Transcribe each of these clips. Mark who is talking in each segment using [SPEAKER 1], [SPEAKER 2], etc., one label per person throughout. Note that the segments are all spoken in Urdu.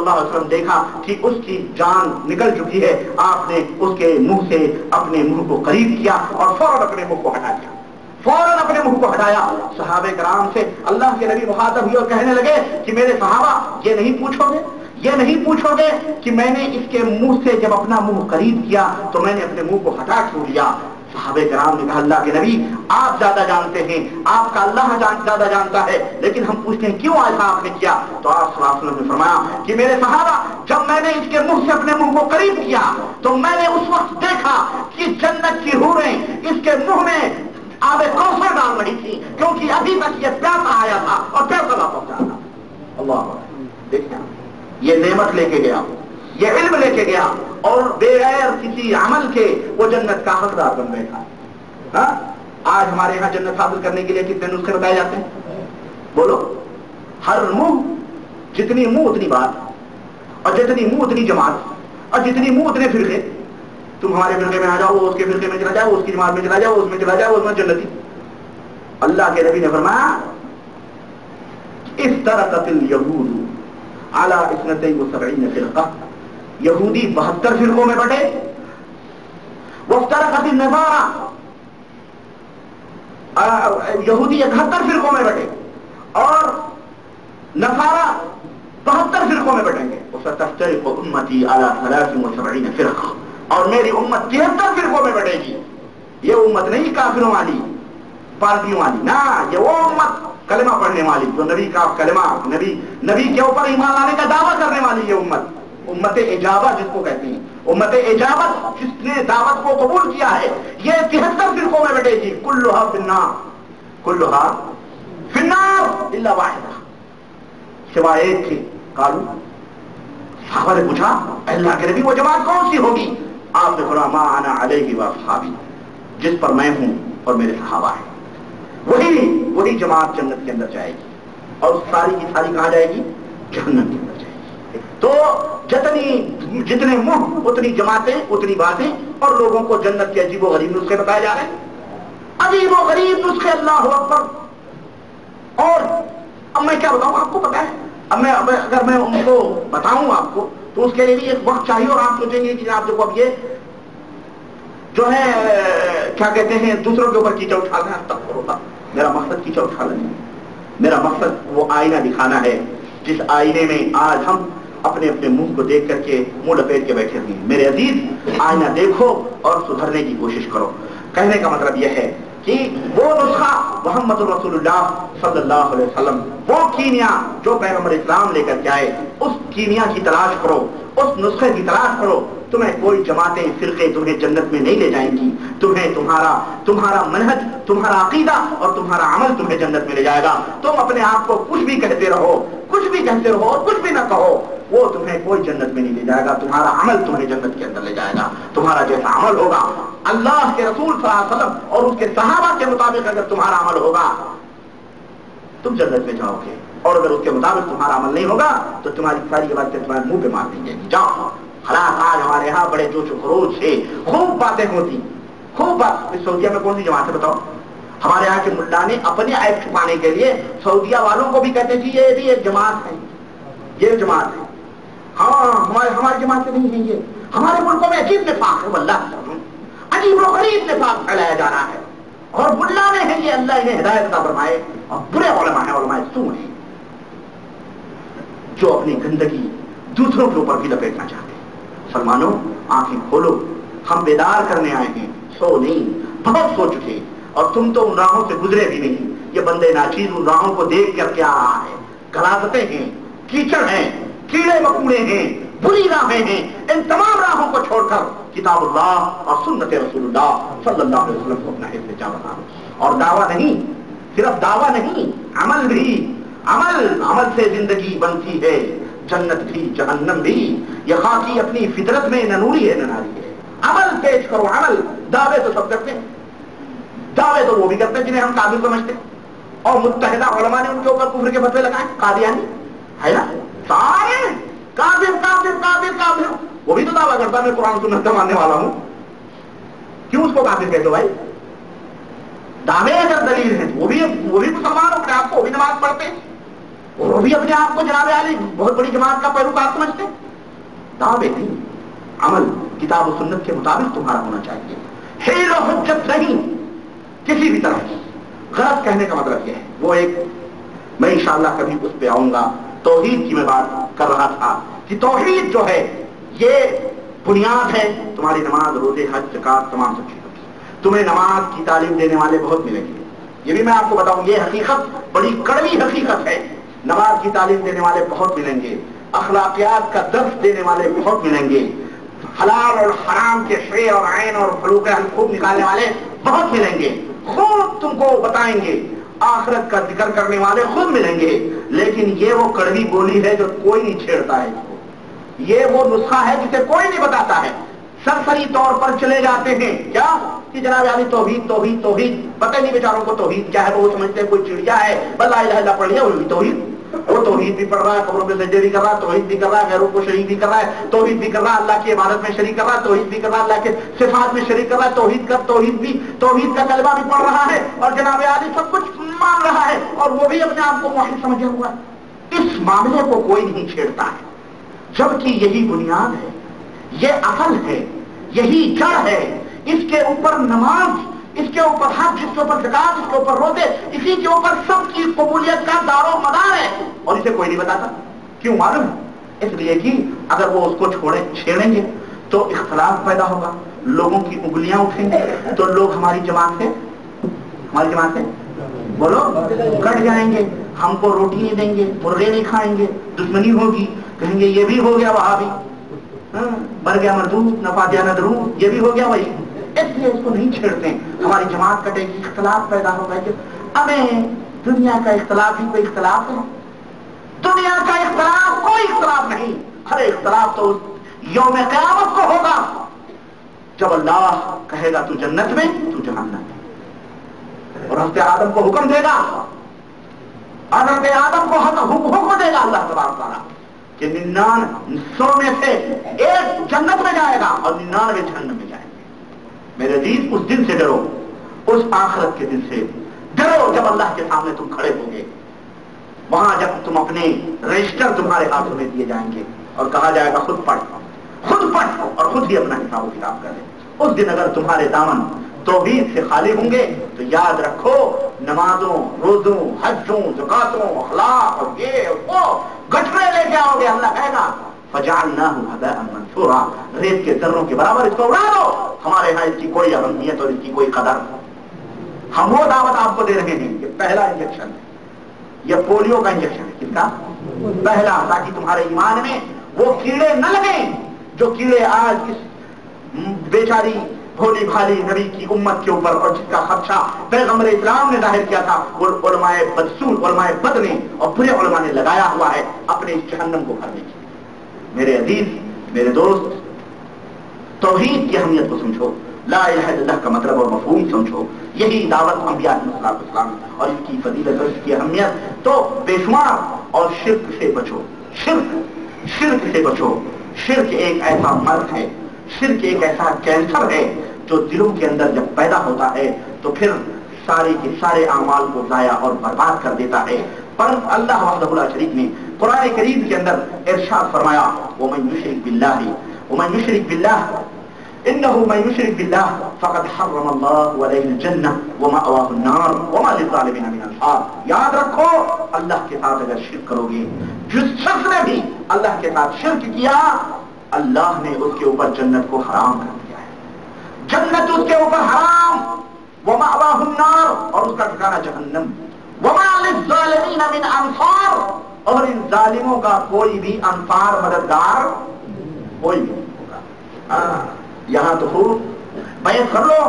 [SPEAKER 1] اللہ علیہ وسلم دیکھا کہ اس کی جان نکل چکی ہے، آپ نے اس کے منہ سے اپنے منہ کو قریب کیا اور فوراً اپنے منہ کو ہٹا دیا، فوراً اپنے منہ کو ہٹایا۔ صحابہ کرام سے اللہ کے نبی مخاطب ہوئے اور کہنے لگے کہ میرے صحابہ یہ نہیں پوچھو گے، یہ نہیں پوچھو گے کہ میں نے اس کے منہ سے جب اپنا منہ قریب کیا تو میں نے اپنے منہ کو ہٹا کیوں لیا؟ صحابہ کرام نے کہا اللہ کے نبی آپ زیادہ جانتے ہیں، آپ کا اللہ زیادہ جانتا ہے، لیکن ہم پوچھتے ہیں کیوں ایسا آپ نے کیا؟ تو آپ صلی اللہ علیہ وسلم نے فرمایا کہ میرے صحابہ جب میں نے اس کے منہ سے اپنے منہ کو قریب کیا تو میں نے اس وقت دیکھا کہ جنت کی حوریں اس کے منہ میں آب کوثر ڈال رہی تھی، کیونکہ ابھی تک یہ پیاسا آیا تھا اور پیاسا واپس جا رہا۔ اللہ دیکھیں یہ نعمت لے کے گیا، یہ علم لے کے گیا اور بغیر کسی عمل کے وہ جنت کا حقدار بن بیٹھا۔ ہاں آج ہمارے یہاں جنت حاصل کرنے کے لیے کتنے نسخے بتائے جاتے ہیں؟ بولو، ہر منہ جتنی منہ اتنی بات، اور جتنی منہ اتنی جماعت، اور جتنی منہ اتنے فرقے۔ تم ہمارے فرقے میں آ جاؤ، وہ اس کے فرقے میں چلا جاؤ، اس کی جماعت میں چلا جاؤ، اس میں چلا جاؤ، اس میں جنتی۔ اللہ کے نبی نے فرمایا افترقت الیہود علی 72 فرقہ، یہودی 72 فرقوں میں بٹے، وافترقت النصارى، یہودی 71 فرقوں میں بٹے، اور نصارہ 72 فرقوں میں بٹیں گے۔ وستفترق امتی علی 73 فرقہ، اور میری امت 73 فرقوں میں بٹے گی۔ یہ امت نہیں کافروں والی، پارٹیوں والی، نہ، یہ وہ امت کلمہ پڑھنے والی جو نبی کا کلمہ، نبی کے اوپر ایمان لانے کا دعویٰ کرنے والی یہ امت اجابت جس کو کہتے ہیں، امت اجابت جس نے دعوت کو قبول کیا ہے، یہ 73 فرقوں میں بٹے گی۔ کلھا فی النار، کلھا فی النار الا واحدہ، سوائے ایک تھی۔ قالوا، صحابہ نے پوچھا اللہ کے نبی وہ جماعت کون سی ہوگی؟ آپ نے فرمایا ما انا علیہ واصحابی، جس پر میں ہوں اور میرے صحابہ ہیں، وہی جماعت جنت کے اندر جائے گی، اور ساری کی ساری کہاں جائے گی؟ جہنم کے اندر جائے گی۔ تو جتنے منہ اتنی جماعتیں اتنی باتیں، اور لوگوں کو جنت کے عجیب و غریب نسخے بتائے جا رہے ہیں، عجیب و غریب نسخے، اللہ اکبر۔ اور اب میں کیا بتاؤں آپ کو؟ پتا ہے اگر میں ان کو بتاؤں آپ کو تو اس کے لیے بھی ایک وقت چاہیے، اور آپ سوچیں گے کہ آپ دیکھو اب یہ جو ہے کیا کہتے ہیں دوسروں کے اوپر کیچڑ اٹھانا ہے۔ میرا مقصد کیچڑ اٹھانا نہیں، میرا مقصد وہ آئینہ دکھانا ہے جس آئینے میں آج ہم اپنے منہ کو دیکھ کر کے منہ لپیٹ کے بیٹھے ہوئے ہیں۔ میرے عزیز آئینہ دیکھو اور سدھرنے کی کوشش کرو۔ کہنے کا مطلب یہ ہے کہ وہ نسخہ محمد رسول اللہ صلی اللہ علیہ وسلم، وہ کیمیا جو پیغمبر اسلام لے کر کے آئے، اس کیمیا کی تلاش کرو، اس نسخے کی تلاش کرو۔ تمہیں کوئی جماعتیں فرقے تمہیں جنت میں نہیں لے جائیں گی، تمہیں تمہارا منہج، تمہارا عقیدہ اور تمہارا عمل تمہیں جنت میں لے جائے گا۔ تم اپنے آپ کو کچھ بھی کہتے رہو، کچھ بھی کہتے رہو اور کچھ بھی نہ کہو، وہ تمہیں کوئی جنت میں نہیں لے جائے گا۔ تمہارا عمل تمہیں جنت کے اندر لے جائے گا۔ تمہارا جیسا عمل ہوگا اللہ کے رسول صلی اللہ علیہ وسلم اور اس کے صحابہ کے مطابق اگر تمہارا عمل ہوگا تم جنت میں جاؤ گے، اور اگر اس کے مطابق تمہارا عمل نہیں ہوگا تو تمہاری ساری باتیں تمہارے منہ پہ مار دیں گے۔ جاؤ خلاص۔ آج ہمارے یہاں بڑے جوش و خروش سے خوب باتیں ہوتی، خوب بات۔ سعودیہ میں کون سی جماعت ہے بتاؤ؟ ہمارے یہاں کے ملا نے اپنے عیب چھپانے کے لیے سعودیہ والوں کو بھی کہتے جی یہ بھی ایک جماعت ہے، یہ جماعت ہے۔ ہاں ہماری جماعت سے نہیں ہے یہ، ہمارے ملکوں میں عجیب نفاق ہے، واللہ عجیب و غریب نفاق پھیلایا جا رہا ہے، اور ملا نے ہے یہ، اللہ انہیں ہدایت عطا فرمائے، اور برے علماء ہیں، علماء سو ہیں جو اپنی گندگی دوسروں کے اوپر بھی لپیٹنا چاہتے ہیں۔ مسلمانوں آنکھیں کھولو، ہم بیدار کرنے آئے ہیں، سو نہیں، بہت سو چکے، اور تم تو ان راہوں سے گزرے بھی نہیں۔ یہ بندے ناچیز ان راہوں کو دیکھ کر کے آ رہا ہے، غلاظتیں ہیں، کیچڑ ہیں، کیڑے مکوڑے ہیں، بری راہیں ہیں۔ ان تمام راہوں کو چھوڑ کر کتاب اللہ اور سنت رسول اللہ صلی اللہ علیہ وسلم کو اپنا حصہ جا بنا، اور دعویٰ نہیں، صرف دعویٰ نہیں، عمل بھی، عمل سے زندگی بنتی ہے جنت بھی جہنم بھی۔ یہ خاکی اپنی فطرت میں نہ نوری ہے نہ ناری ہے۔ عمل پیش کرو، عمل۔ دعوے تو سب کرتے ہیں، دعوے تو وہ بھی کرتے ہیں جنہیں ہم کافر سمجھتے ہیں، اور متحدہ علماء نے ان کے اوپر کفر کے فتوے لگائے، قادیانی ہے نا، سارے کافر کافر کافر کافر۔ وہ بھی تو دعویٰ کرتا ہے میں قرآن سنت کا ماننے والا ہوں، کیوں اس کو کافر کہتے ہو بھائی؟ دعوے اگر دلیل ہیں وہ بھی مسلمان اپنے آپ کو، وہ بھی نماز پڑھتے ہیں، وہ بھی اپنے آپ کو جناب عالی بہت بڑی جماعت کا پیروکار سمجھتے ہیں. دعوے نہیں، عمل کتاب و سنت کے مطابق تمہارا ہونا چاہیے. حیل و حجت نہیں کسی بھی طرح کی. غلط کہنے کا مطلب یہ ہے، وہ ایک میں انشاءاللہ کبھی اس پہ آؤں گا. توحید کی میں بات کر رہا تھا کہ توحید جو ہے یہ بنیاد ہے تمہاری نماز، روزے، حج، زکات، تمام سب چیزوں کی. تمہیں نماز کی تعلیم دینے والے بہت ملیں گے، یہ بھی میں آپ کو بتاؤں، یہ حقیقت بڑی کڑوی حقیقت ہے. نماز کی تعلیم دینے والے بہت ملیں گے، اخلاقیات کا درس دینے والے بہت ملیں گے، حلال اور حرام کے شے اور عین اور فروق خوب نکالنے والے بہت ملیں گے، خوب تم کو بتائیں گے، آخرت کا ذکر کرنے والے خود ملیں گے. لیکن یہ وہ کڑوی بولی ہے جو کوئی نہیں چھیڑتا ہے اس کو. یہ وہ نسخہ ہے جسے کوئی نہیں بتاتا ہے. سرسری طور پر چلے جاتے ہیں کیا کہ جناب علی توحید توحید توحید، پتہ نہیں بیچاروں کو توحید کیا ہے. وہ سمجھتے ہیں کوئی چڑیا ہے، بس لا الہ الا اللہ پڑھ لیا وہ بھی توحید. وہ توحید بھی پڑھ رہا ہے، قبروں پہ سجدے بھی کر رہا ہے، توحید بھی کر رہا ہے، غیروں کو شریک بھی کر رہا ہے، توحید بھی کر رہا ہے، اللہ کی عبادت میں شریک کر رہا ہے، توحید بھی کر رہا ہے، اللہ کے صفات میں شریک کر رہا ہے، توحید کا کلمہ بھی پڑھ رہا ہے، اور جناب عالی سب کچھ مان رہا ہے، اور وہ بھی اپنے آپ کو موحد سمجھا ہوا ہے. اس معاملے کو کوئی نہیں چھیڑتا ہے، جبکہ یہی بنیاد ہے، یہ اصل ہے، یہی جڑ ہے. اس کے اوپر نماز، اس کے اوپر حج، اس کے اوپر زکات، اس کے اوپر روزے، اسی کے اوپر سب کی قبولیت کا دار و مدار ہے. اور اسے کوئی نہیں بتاتا. کیوں معلوم ہے؟ اس لیے کہ اگر وہ اس کو چھیڑیں گے تو اختلاف پیدا ہوگا، لوگوں کی انگلیاں اٹھیں گے، تو لوگ ہماری جماعت سے بولو کٹ جائیں گے، ہم کو روٹی نہیں دیں گے، مرغے نہیں کھائیں گے، دشمنی ہوگی، کہیں گے یہ بھی ہو گیا وہاں بھی، مر گیا مردود نفادیا ندرود، یہ بھی ہو گیا وہی. اس لیے اس کو نہیں چھیڑتے. ہماری جماعت کٹے گی، اختلاف پیدا ہوگا. کہ ہمیں دنیا کا اختلاف ہی کوئی اختلاف ہے؟ دنیا کا اختلاف کوئی اختلاف نہیں. ہر اختلاف تو یوم قیامت کو ہوگا جب اللہ کہے گا تو جنت میں، تو جہنم میں. اور حضرت آدم کو حکم دے گا، حضرت آدم کو حکم دے گا اللہ تبارک تعالیٰ کہ 99 میں سے ایک جنت میں جائے گا اور 99 جہنم میں جائیں گے. میرے عزیز اس دن سے ڈرو، اس آخرت کے دن سے ڈرو جب اللہ کے سامنے تم کھڑے ہوگے. وہاں جب تم اپنے رجسٹر تمہارے ہاتھوں میں دیے جائیں گے اور کہا جائے گا خود پڑھ اور خود ہی اپنا حساب و کتاب کر لے. اس دن اگر تمہارے دامن توحید سے خالی ہوں گے تو یاد رکھو نمازوں، روزوں، حجوں، زکاتوں، اخلاق اور یہ وہ گٹرے لے کے آؤ گے. اللہ کہے گا فجعلناہ ہباء منثورا، ریت کے ذروں کے برابر اس کو اڑا دو. ہمارے یہاں اس کی کوئی اہمیت اور اس کی کوئی قدر. ہم وہ دعوت آپ کو دے رہے ہیں. یہ پہلا انجیکشن ہے، یہ پولیو کا انجیکشن ہے. کس کا؟ پہلا، تاکہ تمہارے ایمان میں وہ کیڑے نہ لگیں جو کیڑے آج اس بیچاری بھولی بھالی نبی کی امت کے اوپر، اور جس کا خدشہ پیغمبر اسلام نے ظاہر کیا تھا، وہ علماء بدسور، علماء بد نے اور برے علماء نے لگایا ہوا ہے اپنے اس جہنم کو بھرنے کے. میرے عزیز، میرے دوست، توحید کی اہمیت کو سمجھو، لا الہ الا اللہ کا مطلب اور مفہوم سمجھو. یہی دعوت انبیاء علیہ السلام اور اس کی فضیلت اور اس کی اہمیت تو بے شمار. اور شرک سے بچو، شرک سے بچو. شرک ایک ایسا مرض ہے، شرک ایک ایسا کینسر ہے جو دلوں کے اندر جب پیدا ہوتا ہے تو پھر سارے کے سارے اعمال کو ضائع اور برباد کر دیتا ہے. پر اللہ وحدہ لا شریک نے قرآن کریم کے اندر ارشاد فرمایا ومن یشرک باللہ انه من يشرك بالله فقد حرم الله عليه الجنہ ومأواه النار وما للظالمین من انصار. یاد رکھو اللہ کے ساتھ اگر شرک کرو گے، جس شخص نے بھی اللہ کے ساتھ شرک کیا، اللہ نے اس کے اوپر جنت کو حرام کر دیا ہے. جنت اس کے اوپر حرام، ومأواه النار، اور اس کا ٹھکانہ جہنم، وما للظالمین من انصار، اور ان ظالموں کا کوئی بھی انصار، مددگار کوئی نہیں ہوگا. یہاں تو خوب بیعت کر لو،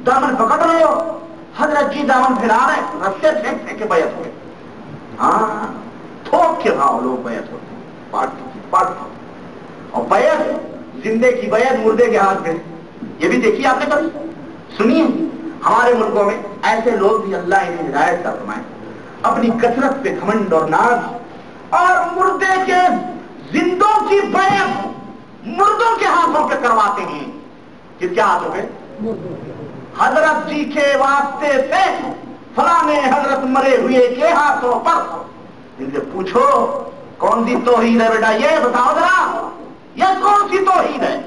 [SPEAKER 1] دامن پکڑ لو. حضرت جی دامن پھیلا رہے، رستے پھینک پھینک کے بیعت ہوئے. ہاں تھوک کے بھاؤ لوگ بیعت ہوتے، پاٹ اور بیعت زندے کی بیعت مردے کے ہاتھ میں. یہ بھی دیکھیے آپ نے کبھی سنیے ہمارے ملکوں میں ایسے لوگ بھی اللہ انہیں ہدایت کا فرمائے، اپنی کثرت پہ گھمنڈ اور ناز، اور مردے کے زندوں کی بیعت مردوں کے ہاتھوں پہ کرواتے ہیں. کس کے ہاتھوں پہ؟ حضرت جی کے واسطے سے فلاں حضرت مرے ہوئے کے ہاتھوں پر ان سے پوچھو کون سی توحید ہے بیٹا، یہ بتاؤ ذرا، یہ کون سی توحید ہے؟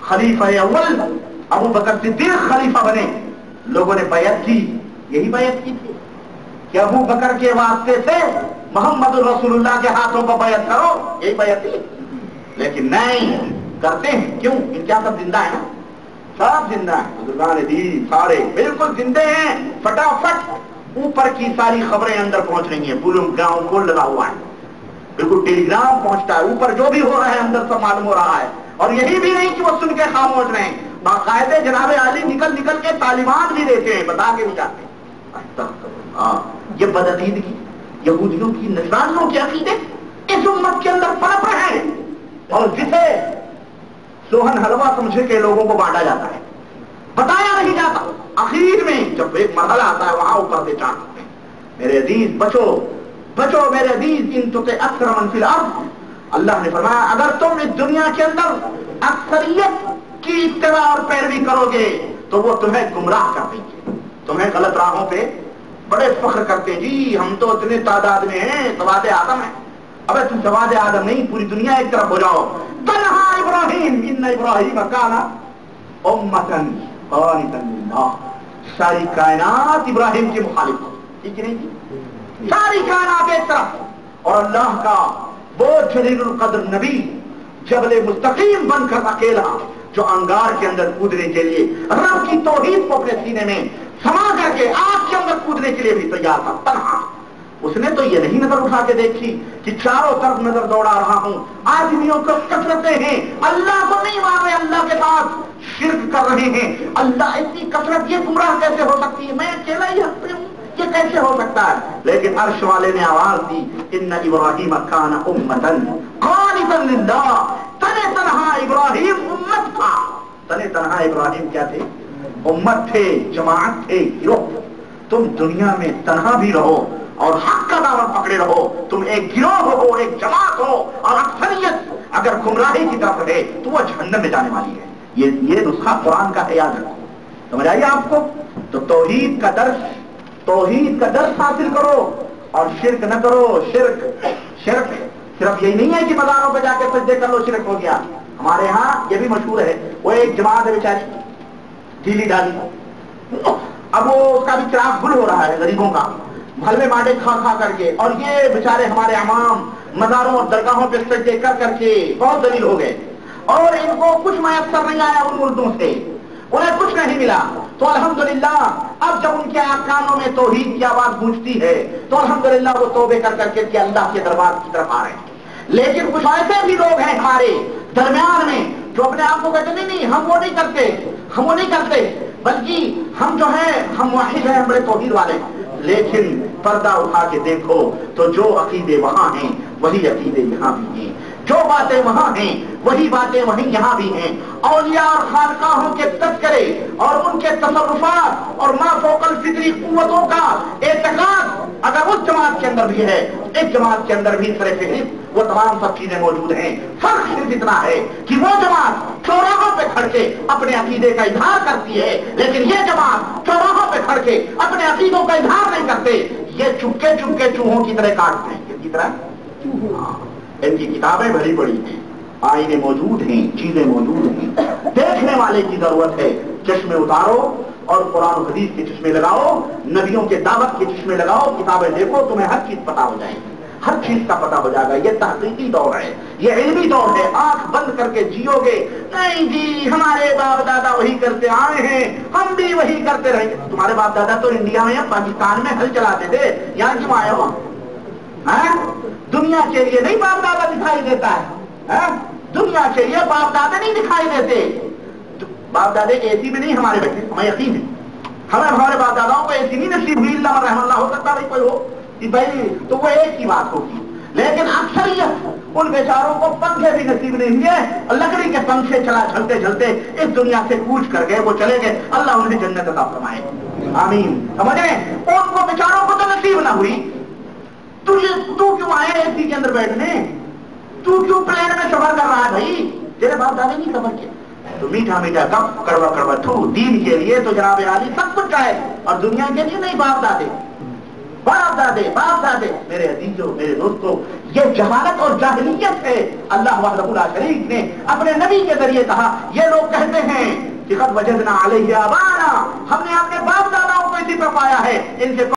[SPEAKER 1] خلیفہ اول ابو بکر صدیق خلیفہ بنے، لوگوں نے بیعت کی، یہی بیعت کی تھی کہ ابو بکر کے واسطے سے محمد رسول اللہ کے ہاتھوں پر بیعت کرو، یہی بیعت تھی. لیکن نہیں کرتے ہیں، کیوں؟ ان کیا سب زندہ ہیں؟ سب زندہ ہیں، بزرگان دین سارے بالکل زندے ہیں. فٹافٹ اوپر کی ساری خبریں اندر پہنچ رہی ہیں، پورے گاؤں کو لگا ہوا ہے، بالکل ٹیلی گرام پہنچتا ہے، اوپر جو بھی ہو رہا ہے اندر سب معلوم ہو رہا ہے. اور یہی بھی نہیں کہ وہ سن کے خاموش رہیں، باقاعدہ جناب عالی نکل نکل کے تعلیمات بھی دیتے ہیں، بتا کے بھی جاتے ہیں. یہ بدعقیدگی یہودیوں کی، نصرانیوں کے عقیدے اس امت کے اندر پنپ ہے، اور جسے سوہن حلوہ سمجھے کے لوگوں کو بانٹا جاتا ہے، بتایا نہیں جاتا. اخیر میں جب ایک مرحلہ آتا ہے وہاں اوپر سے چاٹتے ہیں. میرے عزیز بچو بچو میرے عزیز، ان تطع اکثر من فی الارض، اللہ نے فرمایا اگر تم اس دنیا کے اندر اکثریت کی اتباع اور پیروی کرو گے تو وہ تمہیں گمراہ کر دیں گے، تمہیں غلط راہوں پہ. بڑے فخر کرتے جی ہم تو اتنے تعداد میں ہیں، سواد آدم ہے. ابے تم سواد آدم نہیں، پوری دنیا ایک طرف ہو جاؤ. تنہا ابراہیم ان ابراہیم کان امۃ قانتا للہ، ساری کائنات ابراہیم کے مخالف ہو، ٹھیک نہیں؟ ساری کائنات ایک طرف، اور اللہ کا وہ جلیل القدر نبی جبل مستقیم بن کر اکیلا، جو انگار کے اندر کودنے کے لیے رب کی توحید کو اپنے سینے میں سما کر کے آگ کے اندر کودنے کے لیے بھی تیار تھا. تنہا اس نے تو یہ نہیں نظر اٹھا کے دیکھی کہ چاروں طرف نظر دوڑا رہا ہوں، آدمیوں کو کثرتیں ہیں، اللہ کو نہیں مان رہے، اللہ کے ساتھ شرک کر رہے ہیں. اللہ اتنی کثرت، یہ گمراہ کیسے ہو سکتی ہے؟ میں اکیلا ہی حق پہ ہوں، یہ کیسے ہو سکتا ہے؟ لیکن عرش والے نے آواز دی ان ابراہیم کان امۃ قانتا للہ. تنے تنہا ابراہیم امت تھا. تنے تنہا ابراہیم کیا تھے؟ امت تھے، جماعت تھے، گروہ. تم دنیا میں تنہا بھی رہو اور حق کا دعوت پکڑے رہو، تم ایک گروہ ہو، ایک جماعت ہو، اور اکثریت اگر گمراہی کی طرف رہے تو وہ جہنم میں جانے والی ہے. یہ نسخہ قرآن کا ہے، یاد رکھو. سمجھ آئیے آپ کو؟ تو توحید کا درس حاصل کرو اور شرک نہ کرو. شرک صرف یہی نہیں ہے کہ مزاروں پہ جا کے سجدے کر لو، شرک ہو گیا. ہمارے ہاں یہ بھی مشہور ہے، وہ ایک جماعت ہے بیچاری ڈھیلی ڈالی، اب وہ اس کا بھی چراغ گل ہو رہا ہے غریبوں کا، بھلے مانڈے کھا کھا کر کے، اور یہ بیچارے ہمارے امام مزاروں اور درگاہوں پہ سجدے کر کر کے بہت ذلیل ہو گئے، اور ان کو کچھ میسر نہیں آیا ان مردوں سے، انہیں کچھ نہیں ملا. تو الحمدللہ اب جب ان کے کانوں میں توحید کی آواز گونجتی ہے تو الحمدللہ وہ توبے کر کر کے اللہ کے دربار کی طرف آ رہے ہیں. لیکن کچھ ایسے بھی لوگ ہیں ہمارے درمیان میں جو اپنے آپ کو کہتے نہیں ہم وہ نہیں کرتے، بلکہ ہم جو ہیں ہم واحد ہیں، ہم بڑے توحید والے ہیں. لیکن پردہ اٹھا کے دیکھو تو جو عقیدے وہاں ہیں وہی عقیدے یہاں بھی ہیں، جو باتیں وہاں ہیں وہی باتیں وہیں یہاں بھی ہیں. اولیاء اور خانقاہوں کے تذکرے اور ان کے تصرفات اور ما فوق الفطری قوتوں کا اعتقاد اگر اس جماعت کے اندر بھی ہے، اس جماعت کے اندر بھی سر فہرست وہ تمام سب چیزیں موجود ہیں. فرق صرف اتنا ہے کہ وہ جماعت چوراہوں پہ کھڑ کے اپنے عقیدے کا اظہار کرتی ہے، لیکن یہ جماعت چوراہوں پہ کھڑ کے اپنے عقیدوں کا اظہار نہیں کرتے. یہ چپکے چپکے چوہوں کی طرح کاٹتے ہیں، کس کی طرح؟ ان کی کتابیں بھری پڑی ہیں، آئینے موجود ہیں، چیزیں موجود ہیں. دیکھنے والے کی ضرورت ہے. چشمے اتارو اور قرآن و حدیث کے چشمے لگاؤ، نبیوں کے دعوت کے چشمے لگاؤ، کتابیں دیکھو، تمہیں ہر چیز پتا ہو جائے گی، ہر چیز کا پتا ہو جائے گا. یہ تحقیقی دور ہے، یہ علمی دور ہے. آنکھ بند کر کے جیو گے نہیں جی ہمارے باپ دادا وہی کرتے آئے ہیں، ہم بھی وہی کرتے رہیں گے. تمہارے باپ دادا تو انڈیا میں یا پاکستان میں ہل چلاتے تھے، یہاں کیوں آئے ہو؟ دنیا کے لیے نہیں باپ دادا دکھائی دیتا ہے، دنیا کے لیے باپ دادا نہیں دکھائی دیتے. باپ دادے اے سی میں نہیں ہمارے بیٹھے، ہمیں یقین ہے ہمیں ہمارے باپ داداؤں کو اے سی نہیں نصیب ہوئی، اللہ رحم اللہ ہو سکتا بھائی کوئی ہو کہ بھائی تو وہ ایک کی بات ہوگی. لیکن اکثریت ان بیچاروں کو پنکھے بھی نصیب نہیں ہوئے، لکڑی کے پنکھے چلا جھلتے جھلتے اس دنیا سے کوچ کر گئے، وہ چلے گئے، اللہ انہیں جنت عطا فرمائے، آمین. سمجھے؟ ان کو بیچاروں کو تو نصیب نہ ہوئی. تو کیوں آئے اے سی کے اندر بیٹھنے؟ تو کیوں پلین میں سفر کر رہا ہے بھائی؟ تیرے باپ دادے نہیں سفر کیا تو میٹھا میٹھا کپ کڑوا کڑوا تھو. دین کے لیے تو جناب عالی سب کچھ چاہے اور دنیا کے لیے نہیں باپ دادے. باپ دادے میرے عزیزوں، میرے دوستوں، یہ جہالت اور جاہلیت ہے۔ اللہ وحدہ لا شریک نے اپنے نبی کے ذریعے کہا، یہ لوگ کہتے ہیں کہ قد وجدنا علیہ آباءنا، ہم نے اپنے باپ داداؤں کو اسی پر پایا ہے، ان سے